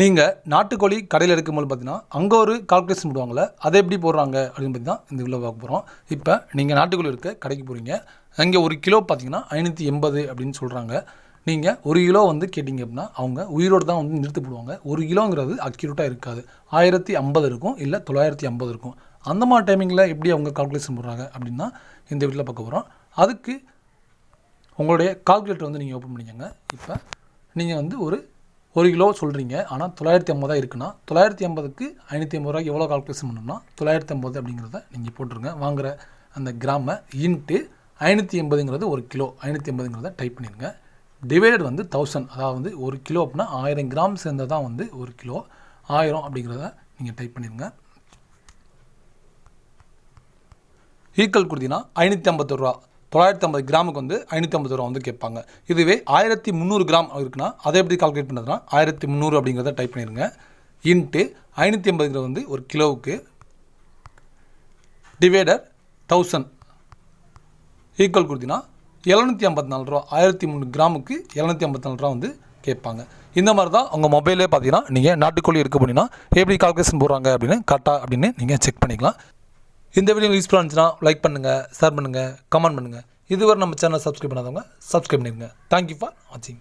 நீங்கள் நாட்டுக்கோழி கடையில் எடுக்கும்போது பார்த்தீங்கன்னா அங்கே ஒரு கால்குலேஷன் போடுவாங்கள்ல, அதை எப்படி போடுறாங்க அப்படின்னு பற்றி தான் இந்த வீடியோ பார்க்க போகிறோம். இப்போ நீங்கள் நாட்டுக்கோழி இருக்க கடைக்கு போகிறீங்க, அங்கே ஒரு கிலோ பார்த்தீங்கன்னா 580 அப்படின்னு சொல்கிறாங்க. நீங்கள் ஒரு கிலோ வந்து கேட்டிங்க அப்படின்னா அவங்க உயிரோடு தான் வந்து நிறுத்தி போடுவாங்க. ஒரு கிலோங்கிறது அக்யூரேட்டாக இருக்காது, 1050 இருக்கும், இல்லை 950 இருக்கும். அந்த மாதிரி டைமிங்கில் எப்படி அவங்க கால்குலேஷன் போடுறாங்க அப்படின்னா இந்த வீட்டில் பார்க்க போகிறோம். அதுக்கு உங்களுடைய கால்குலேட்டர் வந்து நீங்கள் ஓப்பன் பண்ணிக்கோங்க. இப்போ நீங்கள் வந்து ஒரு கிலோ சொல்கிறீங்க, ஆனால் 950 இருக்குன்னா 950க்கு 550 ரூபாய்க்கு எவ்வளோ கால்குலேஷன் பண்ணணும்னா 950 அப்படிங்கிறத நீங்கள் போட்டுருங்க. வாங்குகிற அந்த கிராமை இன்ட்டு 580ங்கிறது ஒரு கிலோ, 580ங்கிறத டைப் பண்ணிடுங்க. டிவைடட் வந்து 1000, அதாவது ஒரு கிலோ அப்படின்னா 1000 கிராம் சேர்ந்தது தான் வந்து ஒரு கிலோ. 1000 அப்படிங்கிறத நீங்கள் டைப் பண்ணிடுங்க. ஈக்குவல் கொடுத்தீங்கன்னா 550 ரூபா, 950 கிராமுக்கு வந்து 550 ரூபா வந்து கேட்பாங்க. இதுவே 1300 கிராம் இருக்குன்னா அதை எப்படி கால்குலேட் பண்ணுறதுனா 1300 அப்படிங்கிறத டைப் பண்ணிடுங்க. இன்ட்டு 550 வந்து ஒரு கிலோவுக்கு டிவைடர் 1000 ஈக்குவல் கொடுத்தீங்கன்னா 754 ரூபா, 1300 கிராமுக்கு 754 ரூபா வந்து கேட்பாங்க. இந்த மாதிரி தான் உங்கள் மொபைலே பார்த்தீங்கன்னா நீங்கள் நாட்டுக்கோழி எடுக்க போனீங்கன்னா எப்படி கால்குலேஷன் போடுறாங்க அப்படின்னு கரெக்டாக அப்படின்னு நீங்கள் செக் பண்ணிக்கலாம். இந்த வீடியோ யூஸ்ஃபுல்லாக இருந்துச்சுன்னா லைக் பண்ணுங்கள், ஷேர் பண்ணுங்கள், கமெண்ட் பண்ணுங்கள். இதுவரை நம்ம சேனலை சப்ஸ்கிரைப் பண்ணாதவங்க சப்ஸ்கிரைப் பண்ணிடுங்க. தேங்க்யூ ஃபார் வாட்சிங்.